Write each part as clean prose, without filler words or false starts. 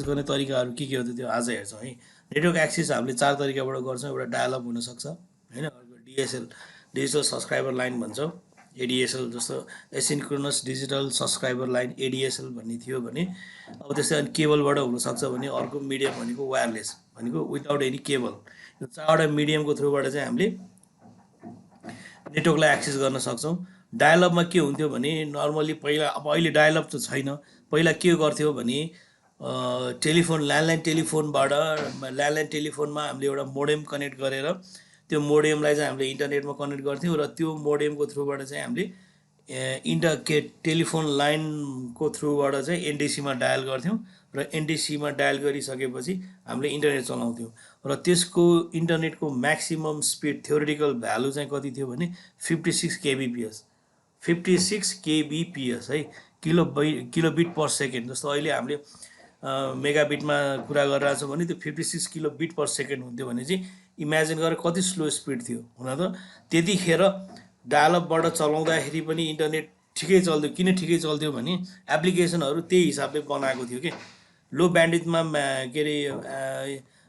गर्ने तरिकाहरू के हो त त्यो आज हेर्छौँ है। नेटवर्क एक्सेस हामीले 4 तरिकाबाट गर्छौँ। एउटा डायलअप हुनसक्छ होइन, अर्को डिएसएल डिजिटल सब्सक्राइबर लाइन भन्छौँ, एडिएसएल जस्तो asynchronous digital subscriber line ADSL भन्ने थियो भने, अब त्यस्तै अनि केबलबाट हुनसक्छ भने अर्को मिडियम भनेको वायरलेस भनेको विदाउट एनी केबल। यो 4वटा मिडियमको थ्रुबाट चाहिँ हामीले नेटवर्कलाई एक्सेस गर्न सक्छौँ। डायलअपमा के हुन्थ्यो भने नर्मली पहिला, अब अहिले डायलअप त छैन, पहिला के गर्थ्यो भने टेलिफोन ल्यान्डलाइन टेलिफोनबाट ल्यान्डलाइन टेलिफोनमा हामीले एउटा मोडेम कनेक्ट गरेर त्यो मोडेमलाई चाहिँ हामीले इन्टरनेटमा कनेक्ट गर्थ्यौँ र त्यो मोडेमको थ्रुबाट चाहिँ हामीले टेलिफोन लाइनको थ्रुबाट चाहिँ एनडिसीमा डायल गर्थ्यौँ र एनडिसीमा डायल गरिसकेपछि हामीले इन्टरनेट चलाउँथ्यौँ र त्यसको इन्टरनेटको म्याक्सिमम स्पिड थ्योरिटिकल भ्यालु चाहिँ कति थियो भने 56 kbps 56 kbps है, किलोबिट पर सेकेन्ड। जस्तो अहिले हामीले मेगाबिटमा कुरा गरिरहेको छौँ भने त्यो 56 किलोबिट पर सेकेन्ड हुन्थ्यो भने चाहिँ इमेजिन गरेर कति स्लो स्पिड थियो। हुन त त्यतिखेर डायलअपबाट चलाउँदाखेरि पनि इन्टरनेट ठिकै चल्थ्यो। किन ठिकै चल्थ्यो भने एप्लिकेसनहरू त्यही हिसाबले बनाएको थियो कि लो ब्यान्डविड्थमा के अरे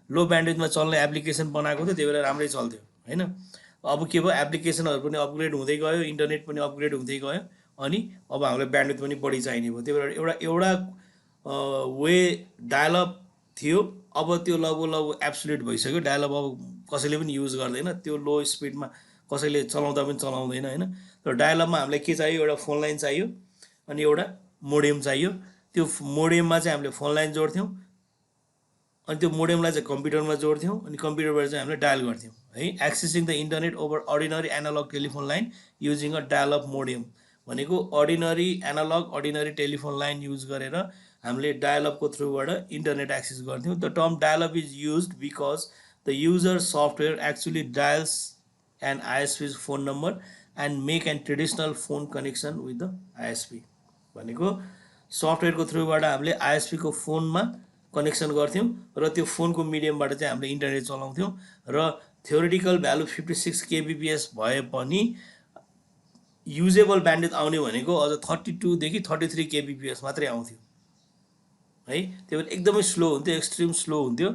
लो ब्यान्डविड्थमा चल्ने एप्लिकेसन बनाएको थियो, त्यही भएर राम्रै चल्थ्यो होइन। अब के भयो, एप्लिकेसनहरू पनि अपग्रेड हुँदै गयो, इन्टरनेट पनि अपग्रेड हुँदै गयो, अनि अब हामीलाई ब्यान्डविड्थ पनि बढी चाहिने भयो। त्यही भएर एउटा वे डायलअप थियो, अब त्यो लगभग एब्सोल्युट भइसक्यो। डायलअप अब कसैले पनि युज गर्दैन, त्यो लो स्पिडमा कसैले चलाउँदा पनि चलाउँदैन होइन। तर डायलअपमा हामीलाई के चाहियो, एउटा फोन लाइन चाहियो अनि एउटा मोडेम चाहियो। त्यो मोडेममा चाहिँ हामीले फोन लाइन जोड्थ्यौँ अनि त्यो मोडेमलाई चाहिँ कम्प्युटरमा जोड्थ्यौँ अनि कम्प्युटरबाट चाहिँ हामीले डायल गर्थ्यौँ है। Accessing the internet over ordinary analog telephone line using a dial up modem भनेको अर्डिनरी टेलिफोन लाइन युज गरेर हामीले डायलअपको थ्रुबाट इन्टरनेट एक्सेस गर्थ्यौँ। The term dial up is used because the user software actually dials an ISPs phone number and make a traditional phone connection with the ISP भनेको सफ्टवेयरको थ्रुबाट हामीले आइएसपीको फोनमा कनेक्सन गर्थ्यौँ र त्यो फोनको मिडियमबाट चाहिँ हामीले इन्टरनेट चलाउँथ्यौँ र थ्योरिटिकल भ्यालु 56 kbps भए पनि युजेबल ब्यान्डविड्थ आउने भनेको अझ 32 देखि 33 kbps मात्रै आउँथ्यो है। त्यो पनि एकदमै स्लो हुन्थ्यो, एक्सट्रिम स्लो हुन्थ्यो।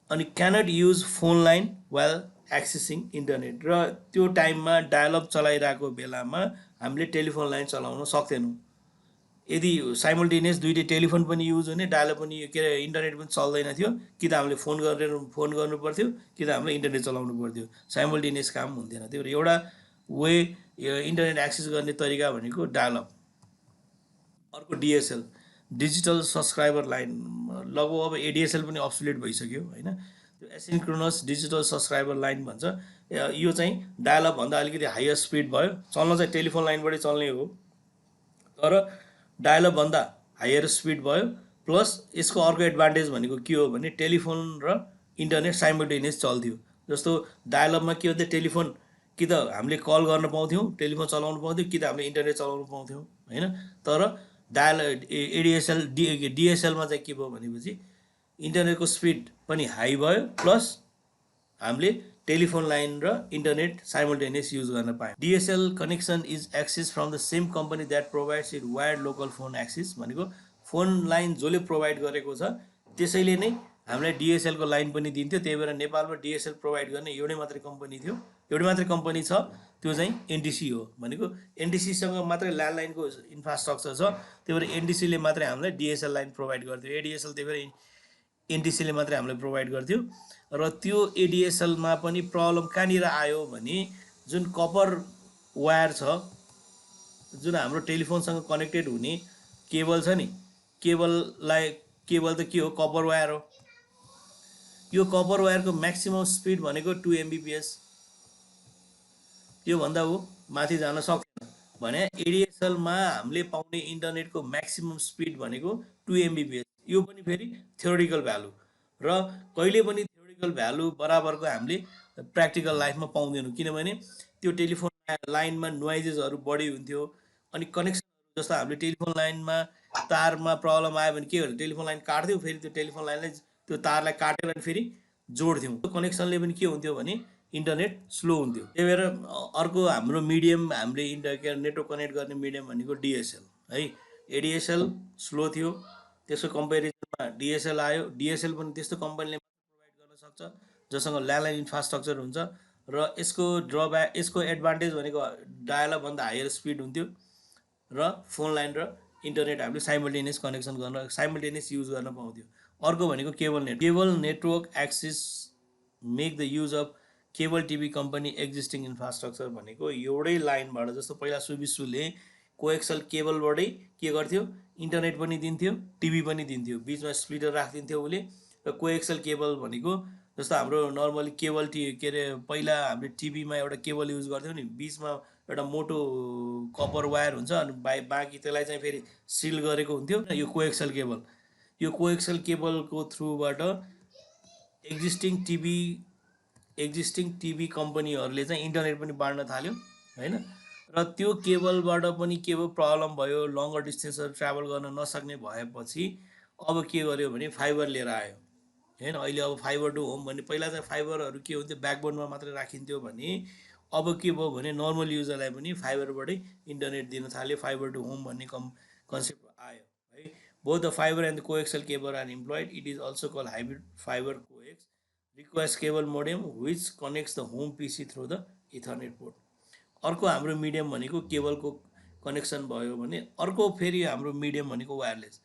अनि cannot use phone line while accessing internet, र त्यो टाइममा डायलअप चलाइरहेको बेलामा हामीले टेलिफोन लाइन चलाउन सक्दैनौँ। यदि साइमल्टेनियस दुईटै टेलिफोन पनि युज हुने, डायलअप पनि के अरे इन्टरनेट पनि चल्दैन थियो, कि त हामीले फोन गर्नु पर्थ्यो कि त हामीले इन्टरनेट चलाउनु पर्थ्यो, साइमल्टेनियस काम हुन्थेन। त्यो एउटा वे इन्टरनेट एक्सेस गर्ने तरिका भनेको डायलअप। अर्को डिएसएल डिजिटल सब्सक्राइबर लाइन, लगभग अब एडिएसएल पनि अब्सोल्युट भइसक्यो होइन। त्यो एसिन्क्रोनस डिजिटल सब्सक्राइबर लाइन भन्छ। यो चाहिँ डायलअप भन्दा अलिकति हायर स्पिड भयो, चल्न चाहिँ टेलिफोन लाइनबाटै चल्ने हो तर डायलअप भन्दा हायर स्पिड भयो। प्लस यसको अर्को एडभान्टेज भनेको के हो भने टेलिफोन र इन्टरनेट साइमल्टेनियस चल्थ्यो। जस्तो डायलअपमा के हुन्थ्यो, टेलिफोन कि त हामीले कल गर्न पाउँथ्यौँ, टेलिफोन चलाउनु पाउँथ्यौँ, कि त हामीले इन्टरनेट चलाउनु पाउँथ्यौँ होइन। तर डिएसएलमा चाहिँ के भयो भनेपछि इन्टरनेटको स्पिड पनि हाई भयो, प्लस हामीले टेलिफोन लाइन र इन्टरनेट साइमल्टेनियस युज गर्न पायौँ। DSL connection is access from the same company that provides it wired local phone access भनेको फोन लाइन जसले प्रोभाइड गरेको छ त्यसैले नै हामीलाई डिएसएलको लाइन पनि दिन्थ्यो। त्यही भएर नेपालमा डिएसएल प्रोभाइड गर्ने एउटै मात्रै कम्पनी थियो, एउटै मात्रै कम्पनी छ, त्यो चाहिँ एनडिसी हो। भनेको एनडिसीसँग मात्रै ल्यान्डलाइनको इन्फ्रास्ट्रक्चर छ, त्यही भएर एनडिसीले मात्रै हामीलाई डिएसएल लाइन प्रोभाइड गर्थ्यो। एडिएसएल त्यही भएर एनडिसीले मात्रै हामीलाई प्रोभाइड गर्थ्यो। र त्यो एडिएसएलमा पनि प्रब्लम कहाँनिर आयो भने जुन कपर वायर छ, जुन हाम्रो टेलिफोनसँग कनेक्टेड हुने केबल छ नि, केबल त के हो, कपर वायर हो। यो कपर वायरको म्याक्सिमम स्पिड भनेको 2 mbps, योभन्दा ऊ माथि जान सक्दैन भने एडिएसएलमा हामीले पाउने इन्टरनेटको म्याक्सिमम स्पिड भनेको 2 mbps। यो पनि फेरि थ्योरिटिकल भ्यालु, र कहिले पनि थ्योरिटिकल भ्यालु बराबरको हामीले प्र्याक्टिकल लाइफमा पाउँदैनौँ, किनभने त्यो टेलिफोन लाइनमा नोइजेसहरू बढी हुन्थ्यो। अनि कनेक्सनहरू जस्तो हामीले टेलिफोन लाइनमा तारमा प्रब्लम आयो भने के गर्यो, टेलिफोन लाइन काट्थ्यौँ, फेरि त्यो टेलिफोन लाइनलाई त्यो तारलाई काटेर अनि फेरि जोड्थ्यौँ। त्यो कनेक्सनले पनि के हुन्थ्यो भने इन्टरनेट स्लो हुन्थ्यो। त्यही भएर अर्को हाम्रो मिडियम हामीले नेटवर्क कनेक्ट गर्ने मिडियम भनेको डिएसएल है। एडिएसएल स्लो थियो, त्यसको कम्पेरिजनमा डिएसएल आयो। डिएसएल पनि त्यस्तो कम्पनीले प्रोभाइड गर्न सक्छ जससँग ल्यान्डलाइन इन्फ्रास्ट्रक्चर हुन्छ। र यसको एडभान्टेज भनेको डायल अप भन्दा हायर स्पिड हुन्थ्यो र फोन लाइन र इन्टरनेट हामीले साइमल्टेनियस कनेक्सन गर्न, साइमल्टेनियस युज गर्न पाउँथ्यो। अर्को भनेको cable network access make the use of cable TV company existing infrastructure भनेको एउटै लाइनबाट, जस्तो पहिला सुविसुले कोएक्सल केबलबाटै के गर्थ्यो, इन्टरनेट पनि दिन्थ्यो, टिभी पनि दिन्थ्यो, बिचमा स्प्लिटर राखिदिन्थ्यो उसले। र कोएक्सल केबल भनेको जस्तो हाम्रो नर्मली केबल के अरे पहिला हामीले टिभीमा एउटा केबल युज गर्थ्यौँ नि, बिचमा एउटा मोटो कपर वायर हुन्छ अनि बाँकी त्यसलाई चाहिँ फेरि सिल गरेको हुन्थ्यो। यो कोएक्सल केबल, यो कोएक्सल केबलको थ्रुबाट एक्जिस्टिङ टिभी कम्पनीहरूले चाहिँ इन्टरनेट पनि बाँड्न थाल्यो होइन। र त्यो केबलबाट पनि के भयो, प्रब्लम भयो, लङ्गर डिस्टेन्सहरू ट्राभल गर्न नसक्ने भएपछि अब के गर्यो भने फाइबर लिएर आयो होइन। अहिले अब फाइबर टु होम भन्ने, पहिला चाहिँ फाइबरहरू के हुन्थ्यो ब्याकबोनमा मात्रै राखिन्थ्यो भने अब के भयो भने नर्मल युजरलाई पनि फाइबरबाटै इन्टरनेट दिन थाल्यो। फाइबर टु होम भन्ने कन्सेप्ट आयो है। Both the fibre and the coaxial cable are employed. It is also call hybrid fibre coax requires cable modem which connects the home PC through the ethernet port. अर्को हाम्रो medium भनेको केबलको connection भयो भने अर्को फेरि हाम्रो मिडियम भनेको wireless,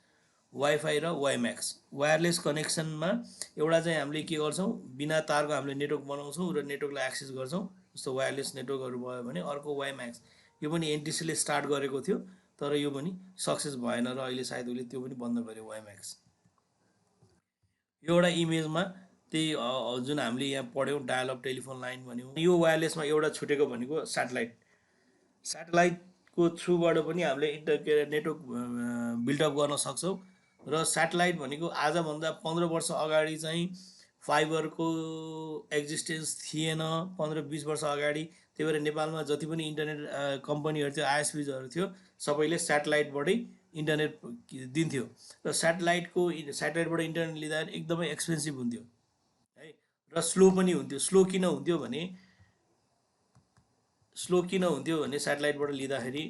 wifi र वाइम्याक्स। वायरलेस कनेक्सनमा एउटा चाहिँ हामीले के गर्छौँ, बिना तारको हामीले नेटवर्क बनाउँछौँ र नेटवर्कलाई एक्सेस गर्छौँ, जस्तो वायरलेस नेटवर्कहरू भयो भने। अर्को वाइम्याक्स, यो पनि एनटिसीले स्टार्ट गरेको थियो तर यो पनि सक्सेस भएन र अहिले सायद उसले त्यो पनि बन्द गर्यो वाइम्याक्स। यो एउटा इमेजमा त्यही जुन हामीले यहाँ पढ्यौँ डायल अप टेलिफोन लाइन भन्यौँ। यो वायरलेसमा एउटा छुटेको भनेको स्याटेलाइटको थ्रुबाट पनि हामीले नेटवर्क बिल्डअप गर्न सक्छौँ। र स्याटेलाइट भनेको आजभन्दा 15 वर्ष अगाडि चाहिँ फाइबरको एक्जिस्टेन्स थिएन, 15-20 वर्ष अगाडि। त्यही भएर नेपालमा जति पनि इन्टरनेट कम्पनीहरू थियो, आइएसपीहरू थियो, सबैले स्याटेलाइटबाटै इन्टरनेट दिन्थ्यो। र स्याटेलाइटबाट इन्टरनेट लिँदा एकदमै एक्सपेन्सिभ हुन्थ्यो है, र स्लो पनि हुन्थ्यो। स्लो किन हुन्थ्यो भने स्याटेलाइटबाट लिँदाखेरि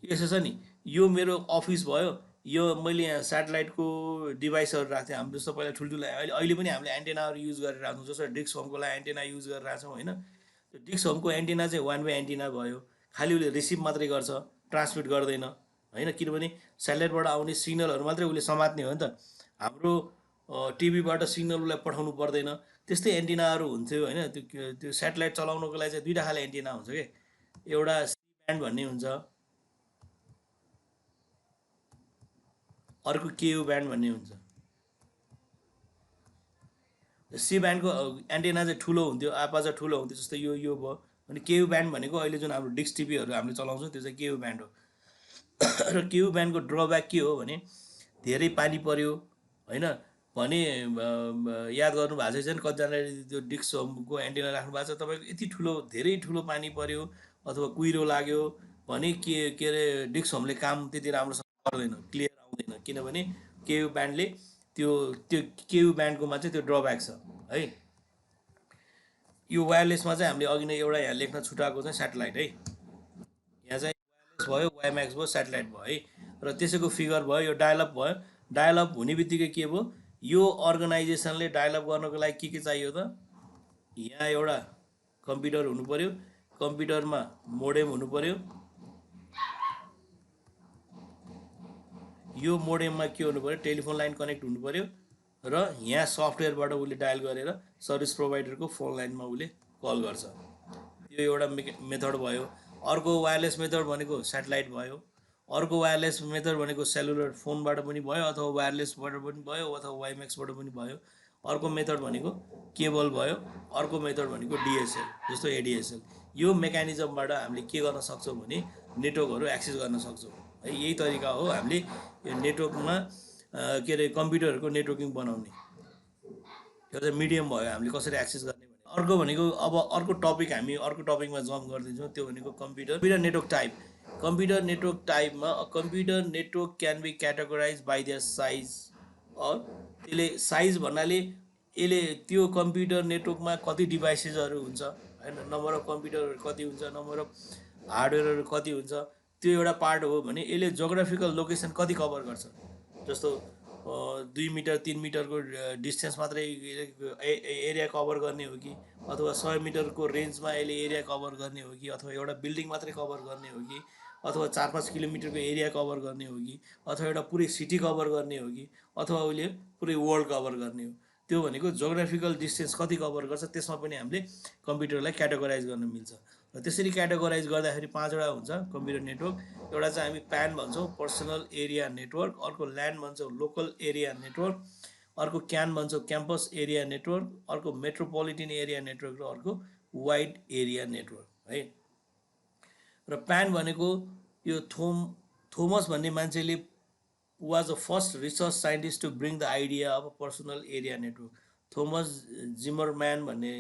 यसो छ नि, यो मेरो अफिस भयो, यो मैले यहाँ स्याटेलाइटको डिभाइसहरू राख्थेँ। हाम्रो जस्तो पहिला ठुल्ठुलो, अहिले पनि हामीले एन्टेनाहरू युज गरेर राख्छौँ, जस्तो डिस्क होमको लागि एन्टेना युज गरेर राख्छौँ होइन। त्यो डिस्क होमको एन्टेना चाहिँ वान वे एन्टेना भयो, खालि उसले रिसिभ मात्रै गर्छ, ट्रान्समिट गर्दैन होइन। किनभने स्याटेलाइटबाट आउने सिग्नलहरू मात्रै उसले समात्ने हो नि त, हाम्रो टिभीबाट सिग्नल उसलाई पठाउनु पर्दैन। त्यस्तै एन्टेनाहरू हुन्थ्यो होइन। त्यो स्याटेलाइट चलाउनको लागि चाहिँ दुईवटा खाले एन्टेना हुन्छ कि, एउटा सी ब्यान्ड भन्ने हुन्छ, अर्को केयु ब्यान्ड भन्ने हुन्छ। सी ब्यान्डको एन्टेना चाहिँ ठुलो हुन्थ्यो, आपाचा ठुलो हुन्थ्यो, जस्तै यो भयो। अनि केयु ब्यान्ड भनेको अहिले जुन हाम्रो डिस्क टिभीहरू हामीले चलाउँछौँ त्यो चाहिँ केयु ब्यान्ड हो। र केयु ब्यान्डको ड्रब्याक के हो भने धेरै पानी पऱ्यो होइन भने याद गर्नु भएको छ कतिजनाले त्यो डिस्क होमको एन्टेना राख्नु भएको छ, तपाईँको यति ठुलो धेरै ठुलो पानी पऱ्यो अथवा कुहिरो लाग्यो भने के अरे डिस्क होमले काम त्यति राम्रोसँग गर्दैन, क्लियर आउँदैन। किनभने केयु ब्यान्डले त्यो केयु ब्यान्डकोमा चाहिँ त्यो ड्रब्याक छ है। यो वायरलेसमा चाहिँ हामीले अघि नै एउटा यहाँ लेख्न छुटाएको चाहिँ स्याटेलाइट है। यहाँ चाहिँ वायरलेस भयो, वाइम्याक्स भयो, स्याटेलाइट भयो है। र त्यसैको फिगर भयो, यो डायलअप भयो। डायलअप हुने बित्तिकै के भयो, यो अर्गनाइजेसनले डायलअप गर्नको लागि के चाहियो त, यहाँ एउटा कम्प्युटर हुनु पऱ्यो, कम्प्युटरमा मोडेम हुनु पऱ्यो, यो मोडेममा के हुनु पऱ्यो, टेलिफोन लाइन कनेक्ट हुनु पऱ्यो, र यहाँ सफ्टवेयरबाट उसले डायल गरेर सर्भिस प्रोभाइडरको फोन लाइनमा उसले कल गर्छ। यो एउटा मेथड भयो। अर्को वायरलेस मेथड भनेको स्याटेलाइट भयो। अर्को वायरलेस मेथड भनेको सेलुलर फोनबाट पनि भयो, अथवा वायरलेसबाट पनि भयो, अथवा वाइम्याक्सबाट पनि भयो। अर्को मेथड भनेको केबल भयो। अर्को मेथड भनेको डिएसएल, जस्तो एडिएसएल। यो मेकानिजमबाट हामीले के गर्न सक्छौँ भने नेटवर्कहरू एक्सेस गर्न सक्छौँ है। यही तरिका हो हामीले यो नेटवर्कमा के अरे कम्प्युटरहरूको नेटवर्किङ बनाउने। यो चाहिँ मिडियम भयो हामीले कसरी एक्सेस गर्ने भने। अर्को भनेको अब अर्को टपिक हामी अर्को टपिकमा जम्प गर्दैछौँ, त्यो भनेको computer network type. Computer network टाइपमा computer network can be categorize by their size. त्यसले साइज भन्नाले यसले त्यो कम्प्युटर नेटवर्कमा कति डिभाइसेसहरू हुन्छ होइन, नम्बर अफ कम्प्युटरहरू कति हुन्छ, नम्बर अफ हार्डवेयरहरू कति हुन्छ, त्यो एउटा पार्ट हो भने यसले जोग्राफिकल लोकेसन कति कभर गर्छ, जस्तो 2 मिटर 3 मिटरको डिस्टेन्स मात्रै एरिया कभर गर्ने हो कि, अथवा 100 मिटरको रेन्जमा यसले एरिया कभर गर्ने हो कि, अथवा एउटा बिल्डिङ मात्रै कभर गर्ने हो कि, अथवा 4-5 किलोमिटरको एरिया कभर गर्ने हो कि, अथवा एउटा पुरै सिटी कभर गर्ने हो कि, अथवा उसले पुरै वर्ल्ड कभर गर्ने हो। त्यो भनेको जोग्राफिकल डिस्टेन्स कति कभर गर्छ, त्यसमा पनि हामीले कम्प्युटरलाई क्याटेगोराइज गर्न मिल्छ। र त्यसरी क्याटेगोराइज गर्दाखेरि 5वटा हुन्छ कम्प्युटर नेटवर्क। एउटा चाहिँ हामी प्यान भन्छौँ, पर्सनल एरिया नेटवर्क। अर्को ल्यान भन्छौँ, लोकल एरिया नेटवर्क। अर्को क्यान भन्छौँ, क्याम्पस एरिया नेटवर्क। अर्को मेट्रोपोलिटन एरिया नेटवर्क र अर्को वाइड एरिया नेटवर्क है। र प्यान भनेको यो थोमस भन्ने मान्छेले was the first research scientist to bring the idea of a personal area network. Thomas Zimmerman भन्ने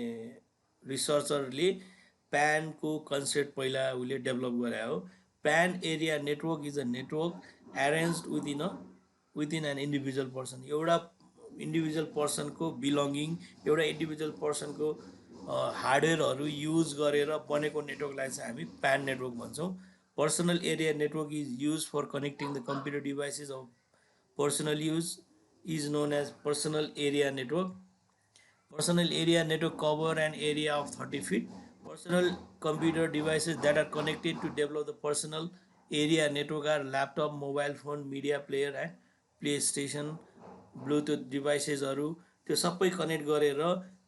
रिसर्चरले प्यानको कन्सेप्ट पहिला उसले डेभलप गरे हो। PAN area network is a network arranged within an individual person. एउटा इन्डिभिजुअल पर्सनको बिलोङ्गिङ, एउटा इन्डिभिजुअल पर्सनको हार्डवेयरहरू युज गरेर बनेको नेटवर्कलाई चाहिँ हामी प्यान नेटवर्क भन्छौँ। Personal area network is use for connecting the computer devices of personal use is known as personal area network. Personal area network cover an area of 30 feet. Personal computer devices that are connected to develop the personal area network are laptop, mobile phone, media player and PlayStation, Bluetooth devices त्यो सबै connect गरेर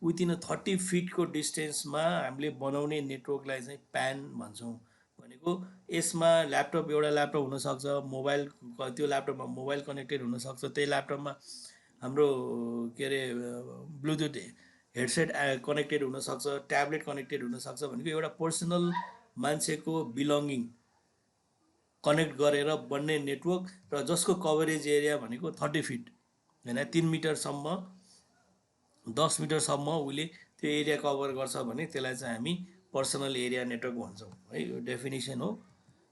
within 30 फिटको डिस्टेन्समा हामीले बनाउने नेटवर्कलाई चाहिँ PAN भन्छौँ। भनेको यसमा ल्यापटप, एउटा ल्यापटप हुनसक्छ, मोबाइल, त्यो ल्यापटपमा मोबाइल कनेक्टेड हुनसक्छ, त्यही ल्यापटपमा हाम्रो के अरे ब्लुटुथ हेडसेट कनेक्टेड हुनसक्छ, ट्याब्लेट कनेक्टेड हुनसक्छ। भनेको एउटा पर्सनल मान्छेको बिलोङ्गिङ कनेक्ट गरेर बन्ने नेटवर्क, र जसको कभरेज एरिया भनेको 30 फिट होइन, 3 मिटरसम्म 10 मिटरसम्म उसले त्यो एरिया कभर गर्छ भने त्यसलाई चाहिँ हामी पर्सनल एरिया नेटवर्क भन्छौँ है। यो डेफिनेसन हो,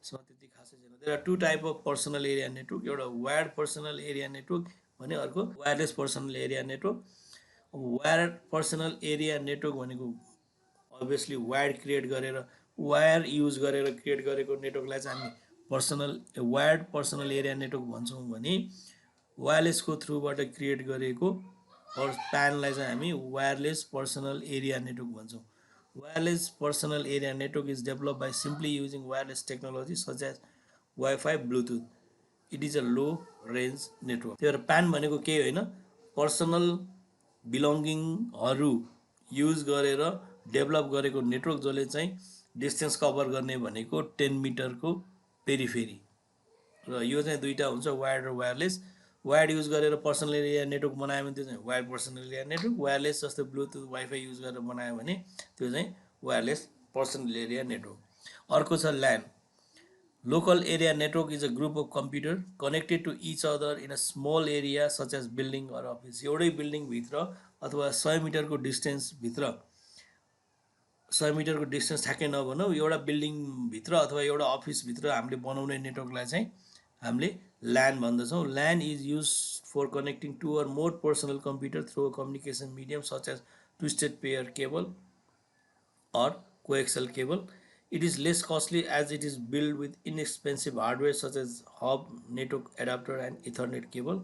यसमा त्यति खासै छैन। There are 2 type of personal area network. एउटा वायर्ड पर्सनल एरिया नेटवर्क भने, अर्को wireless personal area network. Wired personal area network भनेको अभियसली वायर क्रिएट गरेर, वायर युज गरेर क्रिएट गरेको नेटवर्कलाई चाहिँ हामी वायर्ड पर्सनल एरिया नेटवर्क भन्छौँ भने, वायरलेसको थ्रुबाट क्रिएट गरेको प्यानलाई चाहिँ हामी वायरलेस पर्सनल एरिया नेटवर्क भन्छौँ। Wireless personal area network is develop by simply using wireless technology such as wifi, bluetooth. It is a low range network. त्यो भएर प्यान भनेको केही होइन, पर्सनल बिलोङ्गिङहरू युज गरेर डेभलप गरेको नेटवर्क, जसले चाहिँ डिस्टेन्स कभर गर्ने भनेको 10 मिटरको पेरिफेरी। र यो चाहिँ दुईवटा हुन्छ, वायर्ड र वायरलेस। वायर्ड युज गरेर पर्सनल एरिया नेटवर्क बनायो भने त्यो चाहिँ wired personal area network. Wireless जस्तै ब्लुटुथ, वाइफाई युज गरेर बनायो भने त्यो चाहिँ वायरलेस पर्सनल एरिया नेटवर्क। अर्को छ ल्यान। Local area network is a group of computers connected to each other in a small area such as building or office. एउटै building भित्र अथवा 100 मिटरको डिस्टेन्स भित्र, 100 मिटरको डिस्टेन्स ठ्याक्कै नभनौँ, एउटा बिल्डिङ भित्र अथवा एउटा अफिस भित्र हामीले बनाउने नेटवर्कलाई चाहिँ हामीले ल्यान भन्दछौँ। LAN is use for connecting 2 or more personal computer through a communication medium such as twisted pair cable or coaxial cable. It is less costly as it is built with inexpensive hardware such as hub, network adapter and Ethernet cable.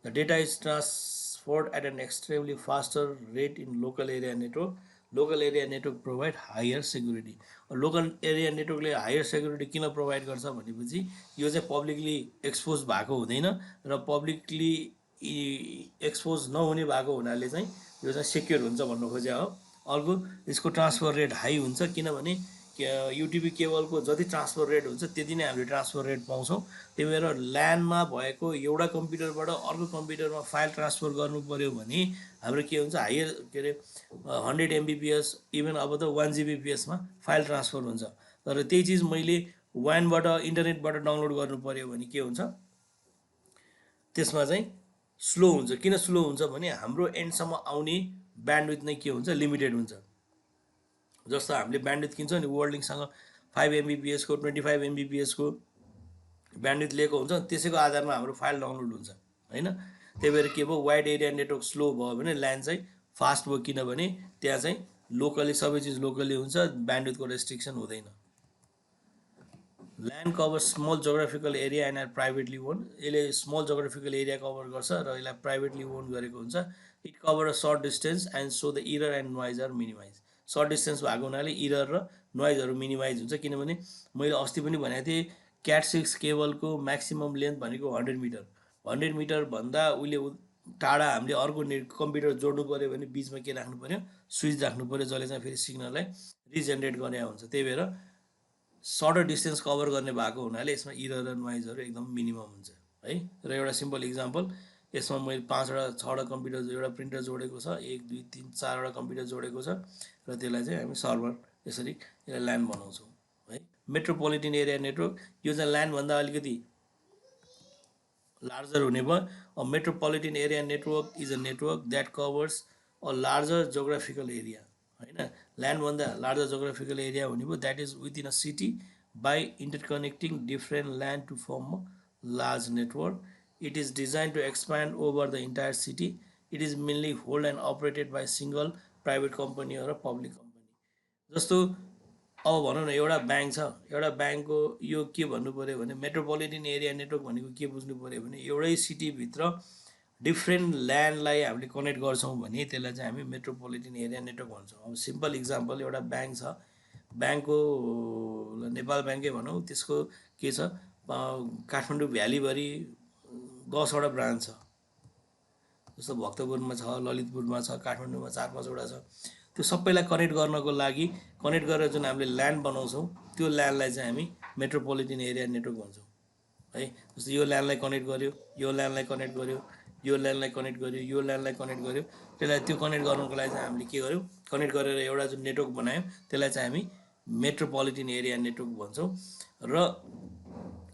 The data is transferred at an extremely faster rate in local area network. Local area network provide higher security. Local area network ले higher security किन provide गर्छ भनेपछि यो चाहिँ publicly expose भएको हुँदैन, र publicly expose नहुने भएको हुनाले चाहिँ यो चाहिँ secure हुन्छ भन्नु खोजे हो। अर्को, यसको ट्रान्सफर रेट हाई हुन्छ, किनभने युटिपी केबलको जति ट्रान्सफर रेट हुन्छ त्यति नै हामीले ट्रान्सफर रेट पाउँछौँ। त्यही भएर ल्यानमा भएको एउटा कम्प्युटरबाट अर्को कम्प्युटरमा फाइल ट्रान्सफर गर्नु पऱ्यो भने हाम्रो के हुन्छ, हायर के अरे 100 MBPS, इभन अब त 1 GBPSमा फाइल ट्रान्सफर हुन्छ। तर त्यही चिज मैले वानबाट इन्टरनेटबाट डाउनलोड गर्नु पऱ्यो भने के हुन्छ, त्यसमा चाहिँ स्लो हुन्छ। किन स्लो हुन्छ भने हाम्रो एन्डसम्म आउने ब्यान्डविथ नै के हुन्छ, लिमिटेड हुन्छ। जस्तो हामीले ब्यान्डविथ किन्छौँ नि, वर्ल्डिङसँग 5 MBPS को 25 MBPS को ब्यान्डविथ लिएको हुन्छ, त्यसैको आधारमा हाम्रो फाइल डाउनलोड हुन्छ होइन। त्यही भएर के भयो, वाइड एरिया नेटवर्क स्लो भयो भने ल्यान चाहिँ फास्ट भयो, किनभने त्यहाँ चाहिँ लोकली सबै चिज लोकली हुन्छ, ब्यान्डविथको रेस्ट्रिक्सन हुँदैन। LAN cover small geographical area and are privately own. यसले स्मल जोग्राफिकल एरिया कभर गर्छ र यसलाई प्राइभेटली ओन गरेको हुन्छ। It cover a short distance and so the error and noise are minimize. Short distance भएको हुनाले error र नोइजहरू minimise हुन्छ। किनभने मैले अस्ति पनि भनेको थिएँ क्याट 6 केबलको म्याक्सिमम लेन्थ भनेको 100 मिटर। 100 मिटरभन्दा उसले टाढा हामीले अर्को कम्प्युटर जोड्नु पऱ्यो भने बिचमा के राख्नु पऱ्यो, स्विच राख्नु पऱ्यो, जसले चाहिँ फेरि सिग्नललाई रिजेनेरेट गर्ने हुन्छ। त्यही भएर सर्टर डिस्टेन्स कभर गर्ने भएको हुनाले यसमा इरर र नोइजहरू एकदम मिनिमम हुन्छ है। र एउटा सिम्पल इक्जाम्पल, यसमा मैले 5वटा 6वटा कम्प्युटर एउटा प्रिन्टर जोडेको छ, 1 2 3 4वटा कम्प्युटर जोडेको छ र त्यसलाई चाहिँ हामी सर्भर यसरी यसलाई ल्यान बनाउँछौँ है। मेट्रोपोलिटन एरिया नेटवर्क, यो चाहिँ ल्यानभन्दा अलिकति लार्जर हुने भयो। A metropolitan area network is a network that covers a larger geographical area होइन। ल्यान्डभन्दा लार्जर जोग्राफिकल एरिया हुने भयो that is within a city by interconnecting different LAN to form a large network. It is design to expand over the entire city. It is mainly hold and operated by single private company र public company. जस्तो अब भनौँ न एउटा bank छ, एउटा ब्याङ्कको यो के भन्नु पऱ्यो भने मेट्रोपोलिटन एरिया नेटवर्क भनेको के बुझ्नु पऱ्यो भने एउटै सिटीभित्र डिफ्रेन्ट ल्यान्डलाई हामीले कनेक्ट गर्छौँ भने त्यसलाई चाहिँ हामी मेट्रोपोलिटन एरिया नेटवर्क भन्छौँ। अब सिम्पल इक्जाम्पल, एउटा ब्याङ्क छ, ब्याङ्कको नेपाल ब्याङ्कै भनौँ, त्यसको के छ काठमाडौँ भ्यालीभरि 10वटा ब्रान्च छ। जस्तो भक्तपुरमा छ, ललितपुरमा छ, काठमाडौँमा 4-5वटा छ। त्यो सबैलाई कनेक्ट गर्नको लागि कनेक्ट गरेर जुन हामीले ल्यान्ड बनाउँछौँ त्यो ल्यान्डलाई चाहिँ हामी मेट्रोपोलिटन एरिया नेटवर्क भन्छौँ है। जस्तो यो ल्यान्डलाई कनेक्ट गर्यो, यो ल्यान्डलाई कनेक्ट गर्यो, यो ल्यान्डलाई कनेक्ट गर्यो, यो ल्यान्डलाई कनेक्ट गर्यो, त्यसलाई त्यो कनेक्ट गर्नको लागि चाहिँ हामीले के गर्यौँ, कनेक्ट गरेर एउटा जुन नेटवर्क बनायौँ त्यसलाई चाहिँ हामी मेट्रोपोलिटन एरिया नेटवर्क भन्छौँ। र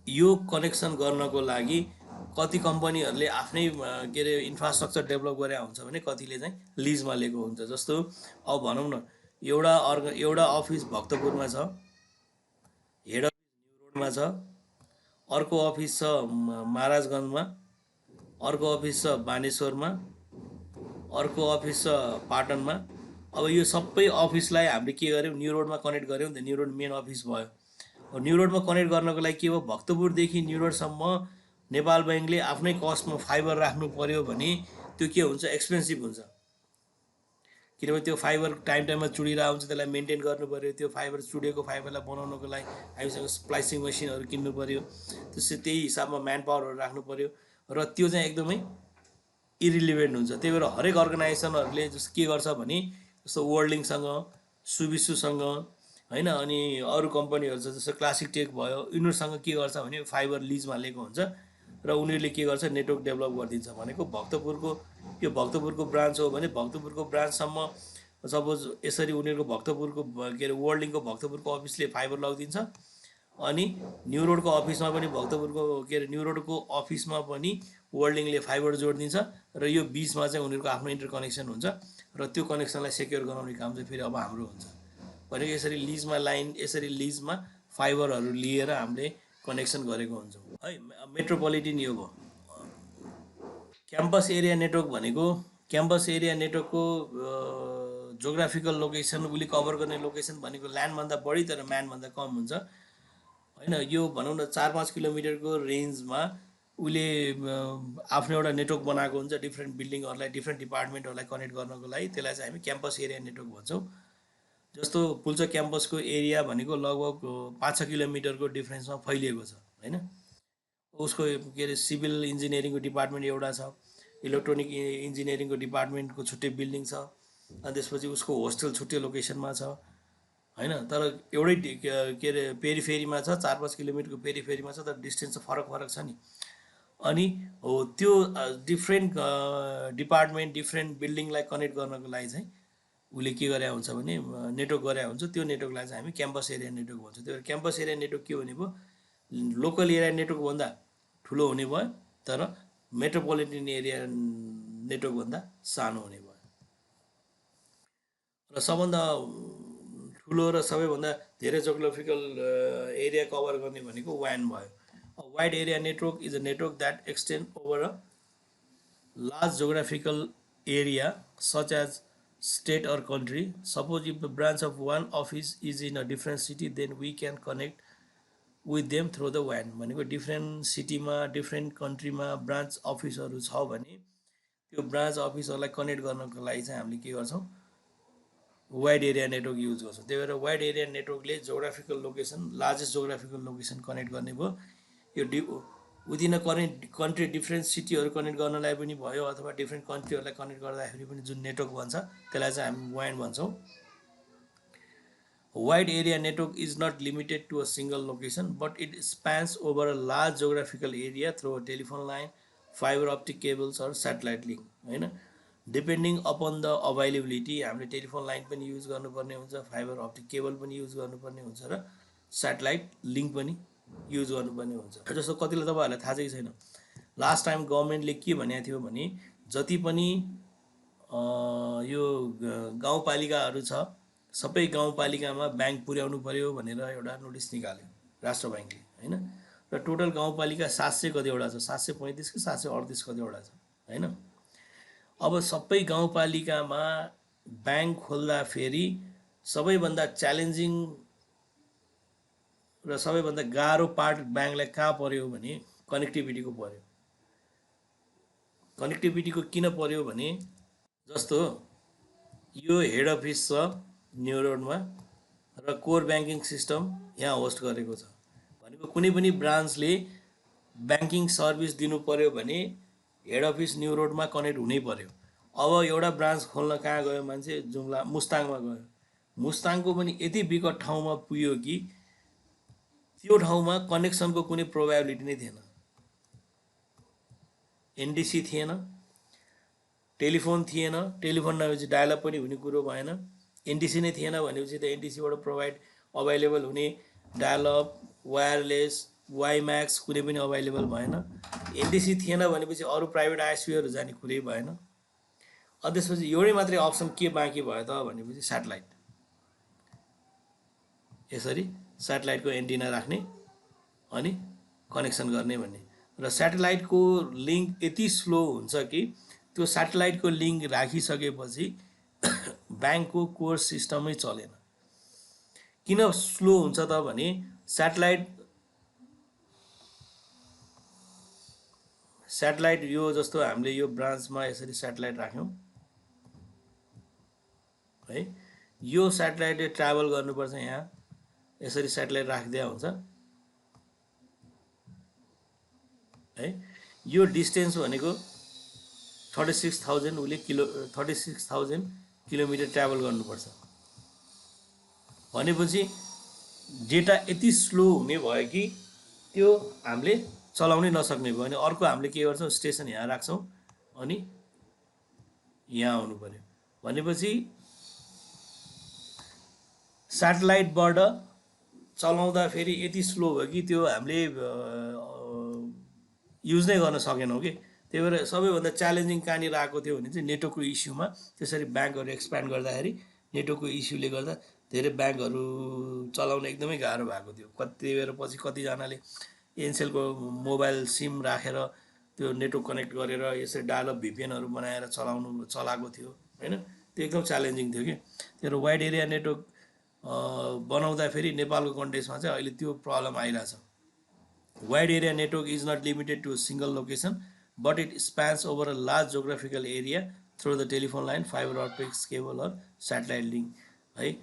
यो कनेक्सन गर्नको लागि कति कम्पनीहरूले आफ्नै के अरे इन्फ्रास्ट्रक्चर डेभलप गरे हुन्छ भने कतिले चाहिँ लिजमा लिएको हुन्छ। जस्तो अब भनौँ न एउटा अफिस भक्तपुरमा छ, हेड अफिस न्यु रोडमा छ, अर्को अफिस छ महाराजगञ्जमा, अर्को अफिस छ बानेश्वरमा, अर्को अफिस छ पाटनमा। अब यो सबै अफिसलाई हामीले के गर्यौँ, न्यु रोडमा कनेक्ट गऱ्यौँ नि त, न्यु रोड मेन अफिस भयो। न्यु रोडमा कनेक्ट गर्नको लागि के हो, भक्तपुरदेखि न्यु रोडसम्म नेपाल ब्याङ्कले आफ्नै कस्टमा फाइबर राख्नु पऱ्यो भने त्यो के हुन्छ, एक्सपेन्सिभ हुन्छ। किनभने त्यो फाइबर टाइममा चुडिरहेको हुन्छ, त्यसलाई मेन्टेन गर्नु पऱ्यो। त्यो फाइबर चुडेको फाइबरलाई बनाउनको लागि हामीसँग स्प्लाइसिङ मेसिनहरू किन्नु पऱ्यो, त्यही हिसाबमा म्यान पावरहरू राख्नु पऱ्यो र त्यो चाहिँ एकदमै इरिलिभेन्ट हुन्छ। त्यही भएर हरेक अर्गनाइजेसनहरूले जस्तो के गर्छ भने जस्तो वर्ल्डिङसँग, सुबिसुसँग होइन, अनि अरू कम्पनीहरू छ जस्तो क्लासिक टेक भयो, यिनीहरूसँग के गर्छ भने फाइबर लिजमा लिएको हुन्छ र उनीहरूले के गर्छ, नेटवर्क डेभलप गरिदिन्छ। भनेको यो भक्तपुरको ब्रान्च हो भने भक्तपुरको ब्रान्चसम्म सपोज यसरी उनीहरूको भक्तपुरको के अरे वर्ल्डिङको भक्तपुरको अफिसले फाइबर लगिदिन्छ, अनि न्यु रोडको अफिसमा पनि भक्तपुरको के अरे न्यु रोडको अफिसमा पनि वर्ल्डिङले फाइबर जोडिदिन्छ र यो बिचमा चाहिँ उनीहरूको आफ्नो इन्टरकनेक्सन हुन्छ र त्यो कनेक्सनलाई सेक्योर गराउने काम चाहिँ फेरि अब हाम्रो हुन्छ। भनेको यसरी लिजमा यसरी लिजमा फाइबरहरू लिएर हामीले कनेक्सन गरेको हुन्छौँ है। मेट्रोपोलिटन यो भयो। क्याम्पस एरिया नेटवर्क भनेको क्याम्पस एरिया नेटवर्कको जोग्राफिकल लोकेसन, उसले कभर गर्ने लोकेसन भनेको ल्यान्डभन्दा बढी तर म्यानभन्दा कम हुन्छ होइन। यो भनौँ न 4-5 किलोमिटरको रेन्जमा उसले आफ्नो एउटा नेटवर्क बनाएको हुन्छ डिफ्रेन्ट बिल्डिङहरूलाई, डिफ्रेन्ट डिपार्टमेन्टहरूलाई कनेक्ट गर्नको लागि। त्यसलाई चाहिँ हामी क्याम्पस एरिया नेटवर्क भन्छौँ। जस्तो पुल्चोक क्याम्पसको एरिया भनेको लगभग 5-6 किलोमिटरको डिफ्रेन्समा फैलिएको छ होइन। उसको के अरे सिभिल इन्जिनियरिङको डिपार्टमेन्ट एउटा छ, इलेक्ट्रोनिक इन्जिनियरिङको डिपार्टमेन्टको छुट्टै बिल्डिङ छ, अनि त्यसपछि उसको होस्टेल छुट्टै लोकेसनमा छ होइन। तर एउटै के अरे पेरिफेरीमा छ, 4-5 किलोमिटरको पेरिफेरीमा छ, तर डिस्टेन्स चाहिँ फरक छ नि। अनि हो त्यो डिफ्रेन्ट डिपार्टमेन्ट, डिफ्रेन्ट बिल्डिङलाई कनेक्ट गर्नको लागि चाहिँ उसले के गरे हुन्छ भने नेटवर्क गरे हुन्छ। त्यो नेटवर्कलाई चाहिँ हामी क्याम्पस एरिया नेटवर्क भन्छौँ। त्यो क्याम्पस एरिया नेटवर्क के हुने भयो, लोकल एरिया नेटवर्कभन्दा ठुलो हुने भयो तर मेट्रोपोलिटन एरिया नेटवर्कभन्दा सानो हुने भयो। र सबभन्दा ठुलो र सबैभन्दा धेरै जोग्राफिकल एरिया कभर गर्ने भनेको WAN भयो। Wide area network is a network that extend over a large geographical area such as state or country. Suppose if the branch of one office is in a different city, then we can connect with them through the WAN भनेको different सिटीमा different कन्ट्रीमा branch अफिसहरू छ भने त्यो branch अफिसहरूलाई connect गर्नको लागि चाहिँ हामीले के गर्छौँ वाइड एरिया नेटवर्क युज गर्छौँ त्यही भएर वाइड एरिया नेटवर्कले geographical location largest geographical location connect गर्ने भयो यो विदिन अ कन्ट्री डिफ्रेन्ट सिटीहरू कनेक्ट गर्नलाई पनि भयो अथवा डिफ्रेन्ट कन्ट्रीहरूलाई कनेक्ट गर्दाखेरि पनि जुन नेटवर्क भन्छ त्यसलाई चाहिँ हामी WAN भन्छौँ Wide area network is not limited to a single location, but it spans over a large geographical area through a telephone line, fiber optic cables, or satellite link. होइन depending upon the availability हामीले telephone line पनि use गर्नुपर्ने हुन्छ fibre optic cable पनि use गर्नुपर्ने हुन्छ र satellite link पनि युज गर्नुपर्ने हुन्छ जस्तो कतिलाई तपाईँहरूलाई थाहा छ कि छैन लास्ट टाइम गभर्मेन्टले के भनेको थियो भने जति पनि यो गाउँपालिकाहरू छ सबै गाउँपालिकामा ब्याङ्क पुर्याउनु पर्यो भनेर एउटा नोटिस निकाल्यो राष्ट्र ब्याङ्कले होइन र टोटल गाउँपालिका 700 कतिवटा छ 735 कि 738 कतिवटा छ होइन अब सबै गाउँपालिकामा ब्याङ्क खोल्दाखेरि सबैभन्दा च्यालेन्जिङ र सबैभन्दा गाह्रो पार्ट ब्याङ्कलाई कहाँ पर्यो भने कनेक्टिभिटीको पर्यो कनेक्टिभिटीको किन पर्यो भने जस्तो यो हेड अफिस छ न्यू रोडमा र कोर ब्याङ्किङ सिस्टम यहाँ होस्ट गरेको छ भनेको कुनै पनि ब्रान्चले ब्याङ्किङ सर्भिस दिनु पर्यो भने हेड अफिस न्यू रोडमा कनेक्ट हुनै पर्यो अब एउटा ब्रान्च खोल्न कहाँ गयो मान्छे जुम्ला मुस्ताङमा गयो मुस्ताङको पनि यति विकट ठाउँमा पुग्यो कि त्यो ठाउँमा कनेक्सनको कुनै प्रोभाबिलिटी नै थिएन एनडिसी थिएन टेलिफोन थिएन टेलिफोन नभएपछि डायलअप पनि हुने कुरो भएन एनडिसी नै थिएन भनेपछि त एनडिसीबाट प्रोभाइड अभाइलेबल हुने डायलअप वायरलेस वाइम्याक्स कुनै पनि अभाइलेबल भएन एनडिसी थिएन भनेपछि अरू प्राइभेट आइएसपीहरू जाने कुरै भएन अनि त्यसपछि एउटै मात्रै अप्सन के बाँकी भयो त भनेपछि सेटेलाइट यसरी सेटेलाइटको एन्टिना राख्ने अनि कनेक्सन गर्ने भन्ने र सेटेलाइटको लिङ्क यति स्लो हुन्छ कि त्यो सेटेलाइटको लिङ्क राखिसकेपछि ब्याङ्कको कोर सिस्टमै चलेन किन स्लो हुन्छ त भने सेटेलाइट यो जस्तो हामीले यो ब्रान्चमा यसरी सेटेलाइट राख्यौँ है यो सेटेलाइटले ट्राभल गर्नुपर्छ यहाँ यसरी सेटेलाइट राखिदिया हुन्छ है यो डिस्टेन्स भनेको 36,000 उसले 36,000 किलोमिटर ट्राभल गर्नुपर्छ भनेपछि डेटा यति स्लो हुने भयो कि त्यो हामीले चलाउनै नसक्ने भयो भने अर्को हामीले के गर्छौँ स्टेसन यहाँ राख्छौँ अनि यहाँ आउनु पर्यो भनेपछि सेटेलाइटबाट चलाउँदाखेरि यति स्लो भयो कि त्यो हामीले युज नै गर्न सकेनौँ कि त्यही भएर सबैभन्दा च्यालेन्जिङ कहाँनिर आएको थियो भने चाहिँ नेटवर्कको इस्युमा त्यसरी ब्याङ्कहरू एक्सप्यान्ड गर्दाखेरि नेटवर्कको इस्युले गर्दा धेरै ब्याङ्कहरू चलाउन एकदमै गाह्रो भएको थियो त्यही भएर पछि कतिजनाले एनसेलको मोबाइल सिम राखेर त्यो नेटवर्क कनेक्ट गरेर यसरी डायलअप भिपिएनहरू बनाएर चलाएको थियो होइन त्यो एकदम च्यालेन्जिङ थियो कि त्यो वाइड एरिया नेटवर्क बनाउँदाखेरि नेपालको कन्टेक्समा चाहिँ अहिले त्यो प्रब्लम आइरहेछ wide area network is not limited to single location but it spans over a large geographical area through the telephone line, fiber optics cable or satellite link. Right?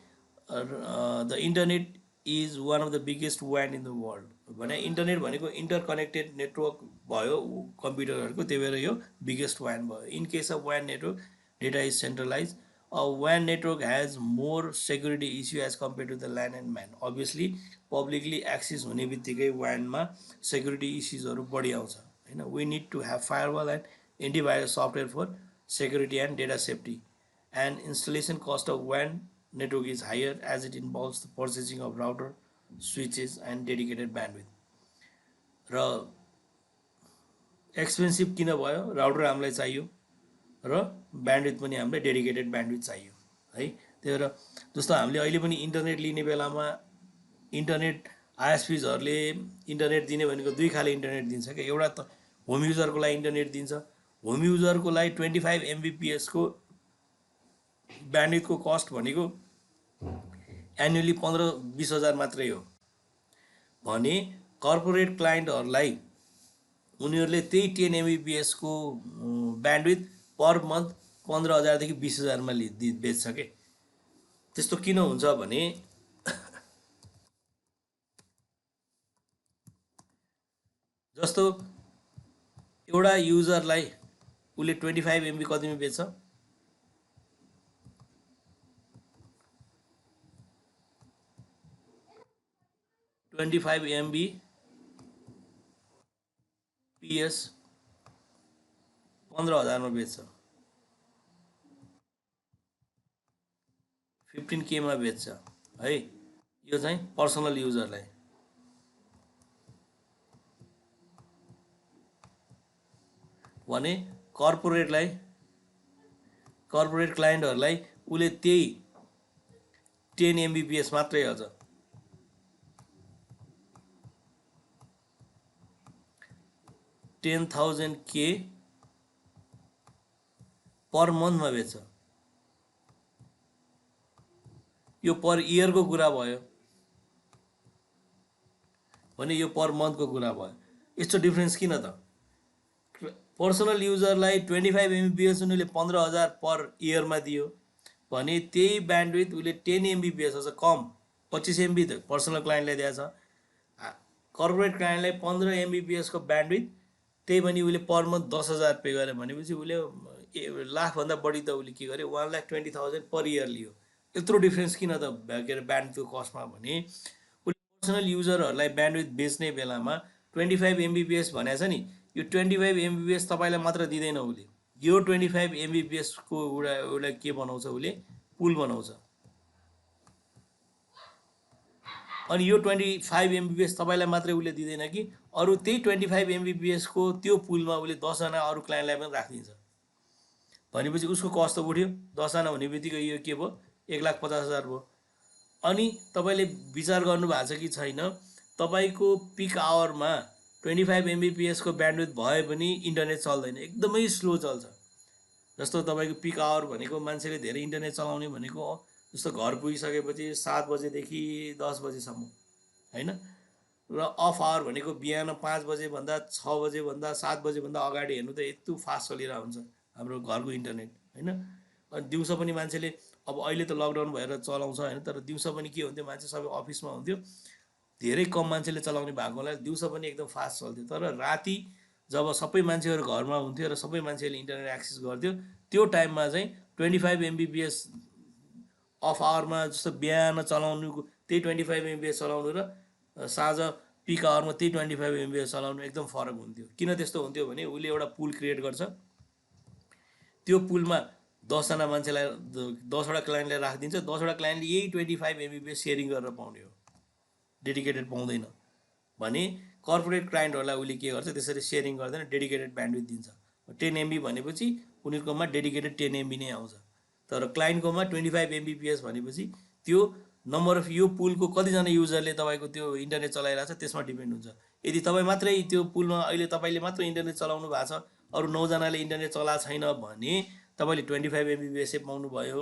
The internet is one of the biggest WAN in the world. भने internet भनेको interconnected network भयो कम्प्युटरहरूको त्यही भएर यो biggest WAN भयो in case of WAN network data is centralize a WAN network has more security issue as compared to the LAN and MAN. Obviously, publicly access हुने बित्तिकै WAN मा security issuesहरू बढी आउँछ हैन we need to have firewall and antivirus software for security and data safety and installation cost of WAN network is higher as it involves the purchasing of router switches and dedicated bandwidth र expensive किन भयो router हामीलाई चाहियो र bandwidth पनि हामीलाई dedicated bandwidth चाहियो है त्यही भएर जस्तो हामीले अहिले पनि इन्टरनेट लिने बेलामा इन्टरनेट आइएसपीजहरूले इन्टरनेट दिने भनेको दुई खाले इन्टरनेट दिन्छ क्या एउटा त होम युजरको लागि इन्टरनेट दिन्छ होम युजरको लागि 25 MBPS को ब्यान्डविड्थको कस्ट भनेको एनुअली 15-20 हजार मात्रै हो भने कर्पोरेट क्लाइन्टहरूलाई उनीहरूले त्यही 10 MBPS को ब्यान्डविथ पर मन्थ 15,000 देखि 20,000 मा बेच्छ के। त्यस्तो किन हुन्छ भने जस्तो एउटा युजरलाई उसले 25 MB कतिमा बेच्छ, 25 MBPS 15,000 मा बेच्छ, 15K मा बेच्छ है। यो चाहिँ पर्सनल युजरलाई। भने कर्पोरेट क्लाइन्टहरूलाई उसले त्यही 10 MBPS मात्रै अझ 10,000 K पर मन्थमा बेच्छ। यो पर इयरको कुरा भयो भने यो पर मन्थको कुरा भयो। यस्तो डिफ्रेन्स किन त? पर्सनल युजरलाई 25 MBPS उनीहरूले 15,000 पर इयरमा दियो भने त्यही ब्यान्डविथ उसले 10 MBPS अझ कम 25 MB त पर्सनल क्लाइन्टलाई दिएछ। कर्पोरेट क्लाइन्टलाई 15 MBPS को ब्यान्डविथ, त्यही भने उसले पर मन्थ 10,000 पे गरे भनेपछि उसले लाखभन्दा बढी त उसले के गर्यो, 1,20,000 पर इयर लियो। यत्रो डिफ्रेन्स किन त के अरे ब्यान्डविथको कस्टमा भने उसले पर्सनल युजरहरूलाई ब्यान्डविथ बेच्ने बेलामा 25 MBPS भनेको छ नि, यो 25 MBPS तपाईँलाई मात्र दिँदैन उसले, यो 25 MBPS को एउटा के बनाउँछ, उसले पुल बनाउँछ। अनि यो 25 MBPS तपाईँलाई मात्रै उसले दिँदैन कि अरू त्यही 25 MBPS को त्यो पुलमा उसले 10जना अरू क्लाइन्टलाई पनि राखिदिन्छ। भनेपछि उसको कस्ट त उठ्यो, 10जना हुने बित्तिकै यो के भयो, 1,50,000 भयो। अनि तपाईँले विचार गर्नुभएको छ कि छैन, तपाईँको पिक आवरमा 25 MBPS को ब्यान्डविथ भए पनि इन्टरनेट चल्दैन, एकदमै स्लो चल्छ। जस्तो तपाईँको पिक आवर भनेको मान्छेले धेरै इन्टरनेट चलाउने भनेको जस्तो घर पुगिसकेपछि 7 बजेदेखि 10 बजेसम्म होइन, र अफ आवर भनेको बिहान 5 बजेभन्दा 6 बजेभन्दा 7 बजेभन्दा अगाडि हेर्नु त यत्रो फास्ट चलिरहेको हुन्छ हाम्रो घरको इन्टरनेट होइन। अनि दिउँसो पनि मान्छेले अब अहिले त लकडाउन भएर चलाउँछ होइन, तर दिउँसो पनि के हुन्थ्यो, मान्छे सबै अफिसमा हुन्थ्यो, धेरै कम मान्छेले चलाउने भएकोलाई दिउँसो पनि एकदम फास्ट चल्थ्यो। तर राति जब सबै मान्छेहरू घरमा हुन्थ्यो र सबै मान्छेहरूले इन्टरनेट एक्सेस गर्थ्यो, त्यो टाइममा चाहिँ 25 MBPS अफ आवरमा जस्तो बिहान चलाउनु त्यही 25 MBPS चलाउनु र साँझ पिक आवरमा त्यही 25 MBPS चलाउनु एकदम फरक हुन्थ्यो। किन त्यस्तो हुन्थ्यो भने उसले एउटा पुल क्रिएट गर्छ, त्यो पुलमा 10जना मान्छेलाई 10वटा क्लाइन्टलाई राखिदिन्छ, 10वटा क्लाइन्टले यही 25 MBPS सेयरिङ गरेर पाउने हो, डेडिकेटेड पाउँदैन। भने कर्पोरेट क्लाइन्टहरूलाई उसले के गर्छ, त्यसरी सेयरिङ गर्दैन, डेडिकेटेड ब्यान्डविथ दिन्छ। 10 MB भनेपछि उनीहरूकोमा डेडिकेटेड 10 MB नै आउँछ, तर क्लाइन्टकोमा 25 MBPS भनेपछि त्यो नम्बर अफ यो पुलको कतिजना युजरले तपाईँको त्यो इन्टरनेट चलाइरहेको छ त्यसमा डिपेन्ड हुन्छ। यदि तपाईँ मात्रै त्यो पुलमा अहिले तपाईँले मात्रै इन्टरनेट चलाउनु भएको छ, अरू 9जनाले इन्टरनेट चलाएको छैन भने तपाईँले 25 MBPS पाउनु भयो।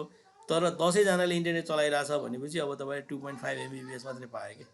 तर 10जनाले इन्टरनेट चलाइरहेछ भनेपछि अब तपाईँ 2.5 MBPS मात्रै पायो कि।